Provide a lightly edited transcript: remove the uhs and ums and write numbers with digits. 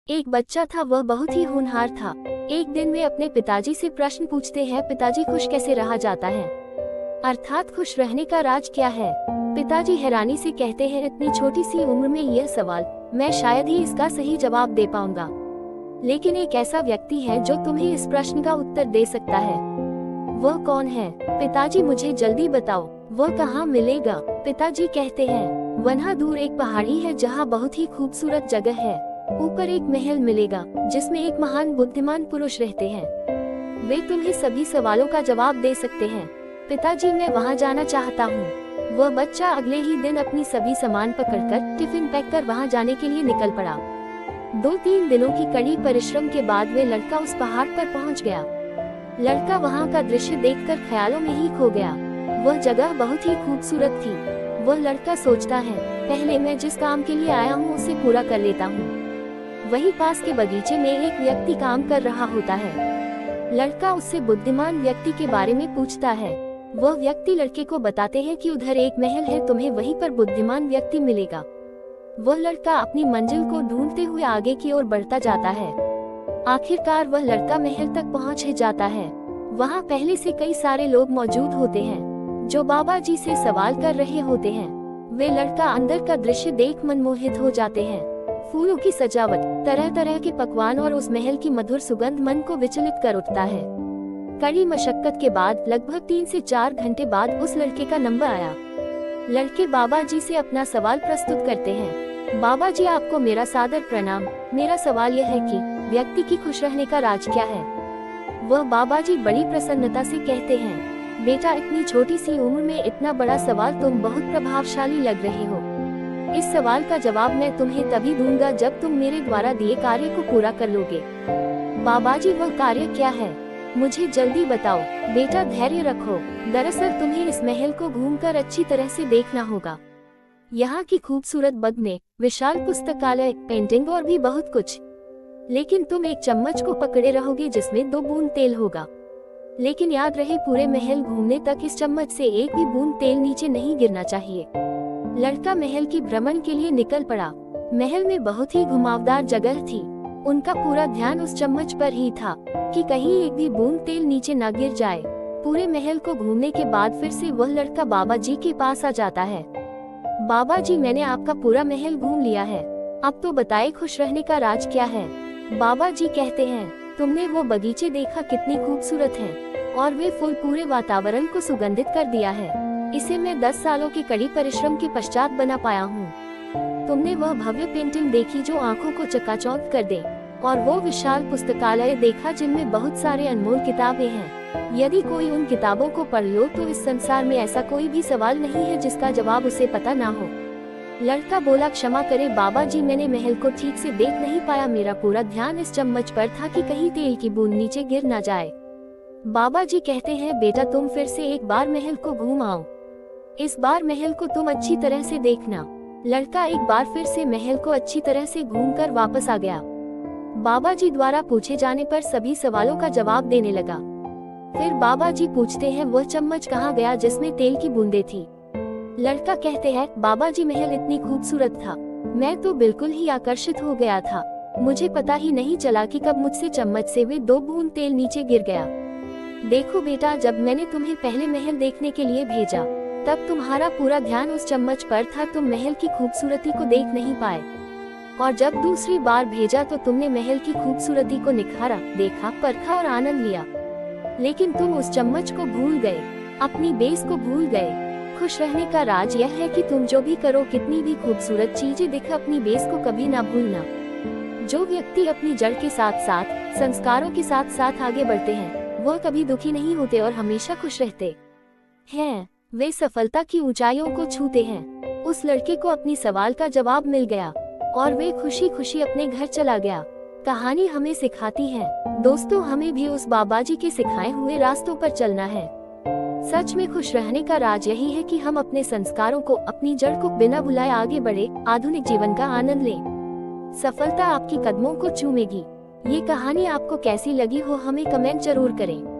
एक बच्चा था, वह बहुत ही होनहार था। एक दिन वे अपने पिताजी से प्रश्न पूछते हैं, पिताजी खुश कैसे रहा जाता है, अर्थात खुश रहने का राज क्या है। पिताजी हैरानी से कहते हैं, इतनी छोटी सी उम्र में यह सवाल, मैं शायद ही इसका सही जवाब दे पाऊंगा। लेकिन एक ऐसा व्यक्ति है जो तुम्हें इस प्रश्न का उत्तर दे सकता है। वह कौन है? पिताजी, मुझे जल्दी बताओ, वह कहाँ मिलेगा? पिताजी कहते हैं, वहाँ दूर एक पहाड़ी है जहाँ बहुत ही खूबसूरत जगह है। ऊपर एक महल मिलेगा जिसमें एक महान बुद्धिमान पुरुष रहते हैं। वे तुम्हें सभी सवालों का जवाब दे सकते हैं। पिताजी, मैं वहाँ जाना चाहता हूँ। वह बच्चा अगले ही दिन अपनी सभी सामान पकड़कर टिफिन पैक कर वहाँ जाने के लिए निकल पड़ा। 2-3 दिनों की कड़ी परिश्रम के बाद वे लड़का उस पहाड़ पर पहुँच गया। लड़का वहाँ का दृश्य देखकर ख्यालों में ही खो गया। वह जगह बहुत ही खूबसूरत थी। वह लड़का सोचता है, पहले मैं जिस काम के लिए आया हूँ उसे पूरा कर लेता हूँ। वहीं पास के बगीचे में एक व्यक्ति काम कर रहा होता है। लड़का उससे बुद्धिमान व्यक्ति के बारे में पूछता है। वह व्यक्ति लड़के को बताते हैं कि उधर एक महल है, तुम्हें वहीं पर बुद्धिमान व्यक्ति मिलेगा। वह लड़का अपनी मंजिल को ढूंढते हुए आगे की ओर बढ़ता जाता है। आखिरकार वह लड़का महल तक पहुंच ही जाता है। वहां पहले से कई सारे लोग मौजूद होते हैं जो बाबा जी से सवाल कर रहे होते हैं। वे लड़का अंदर का दृश्य देख मनमोहित हो जाते हैं। फूलों की सजावट, तरह तरह के पकवान और उस महल की मधुर सुगंध मन को विचलित कर उठता है। कड़ी मशक्कत के बाद लगभग 3 से 4 घंटे बाद उस लड़के का नंबर आया। लड़के बाबा जी से अपना सवाल प्रस्तुत करते हैं। बाबा जी, आपको मेरा सादर प्रणाम। मेरा सवाल यह है कि व्यक्ति की खुश रहने का राज क्या है? वह बाबा जी बड़ी प्रसन्नता से कहते हैं, बेटा, इतनी छोटी सी उम्र में इतना बड़ा सवाल, तुम बहुत प्रभावशाली लग रहे हो। इस सवाल का जवाब मैं तुम्हें तभी दूंगा जब तुम मेरे द्वारा दिए कार्य को पूरा कर लोगे। बाबाजी, वह कार्य क्या है? मुझे जल्दी बताओ। बेटा, धैर्य रखो। दरअसल तुम्हें इस महल को घूमकर अच्छी तरह से देखना होगा। यहाँ की खूबसूरत बगने, विशाल पुस्तकालय, पेंटिंग और भी बहुत कुछ। लेकिन तुम एक चम्मच को पकड़े रहोगे जिसमें 2 बूंद तेल होगा। लेकिन याद रहे, पूरे महल घूमने तक इस चम्मच से एक भी बूंद तेल नीचे नहीं गिरना चाहिए। लड़का महल की भ्रमण के लिए निकल पड़ा। महल में बहुत ही घुमावदार जगह थी। उनका पूरा ध्यान उस चम्मच पर ही था कि कहीं एक भी बूंद तेल नीचे न गिर जाए। पूरे महल को घूमने के बाद फिर से वह लड़का बाबा जी के पास आ जाता है। बाबा जी, मैंने आपका पूरा महल घूम लिया है। अब तो बताए, खुश रहने का राज क्या है? बाबा जी कहते हैं, तुमने वो बगीचे देखा, कितनी खूबसूरत हैं, और वे फूल पूरे वातावरण को सुगंधित कर दिया है। इसे मैं 10 सालों के कड़ी परिश्रम के पश्चात बना पाया हूँ। तुमने वह भव्य पेंटिंग देखी जो आंखों को चकाचौंध कर दे, और वो विशाल पुस्तकालय देखा जिनमें बहुत सारे अनमोल किताबें हैं। यदि कोई उन किताबों को पढ़ लो तो इस संसार में ऐसा कोई भी सवाल नहीं है जिसका जवाब उसे पता ना हो। लड़का बोला, क्षमा करे बाबा जी, मैंने महल को ठीक से देख नहीं पाया। मेरा पूरा ध्यान इस चम्मच पर था कि कहीं तेल की बूंद नीचे गिर ना जाए। बाबा जी कहते हैं, बेटा, तुम फिर से एक बार महल को घूम आओ। इस बार महल को तुम अच्छी तरह से देखना। लड़का एक बार फिर से महल को अच्छी तरह से घूमकर वापस आ गया। बाबा जी द्वारा पूछे जाने पर सभी सवालों का जवाब देने लगा। फिर बाबा जी पूछते हैं, वह चम्मच कहाँ गया जिसमें तेल की बूंदें थी? लड़का कहते हैं, बाबा जी, महल इतनी खूबसूरत था, मैं तो बिल्कुल ही आकर्षित हो गया था। मुझे पता ही नहीं चला कि कब मुझसे चम्मच से वे 2 बूंद तेल नीचे गिर गया। देखो बेटा, जब मैंने तुम्हें पहले महल देखने के लिए भेजा तब तुम्हारा पूरा ध्यान उस चम्मच पर था। तुम महल की खूबसूरती को देख नहीं पाए, और जब दूसरी बार भेजा तो तुमने महल की खूबसूरती को निखारा, देखा, परखा और आनंद लिया। लेकिन तुम उस चम्मच को भूल गए, अपनी बेस को भूल गए। खुश रहने का राज यह है कि तुम जो भी करो, कितनी भी खूबसूरत चीजें दिख, अपनी बेस को कभी ना भूलना। जो व्यक्ति अपनी जड़ के साथ साथ संस्कारों के साथ साथ आगे बढ़ते हैं, वह कभी दुखी नहीं होते और हमेशा खुश रहते हैं। वे सफलता की ऊंचाइयों को छूते हैं। उस लड़के को अपनी सवाल का जवाब मिल गया और वे खुशी खुशी अपने घर चला गया। कहानी हमें सिखाती है, दोस्तों, हमें भी उस बाबाजी के सिखाए हुए रास्तों पर चलना है। सच में खुश रहने का राज यही है कि हम अपने संस्कारों को, अपनी जड़ को बिना भुलाए आगे बढ़े, आधुनिक जीवन का आनंद लें। सफलता आपकी कदमों को चूमेगी। ये कहानी आपको कैसी लगी हो, हमें कमेंट जरूर करें।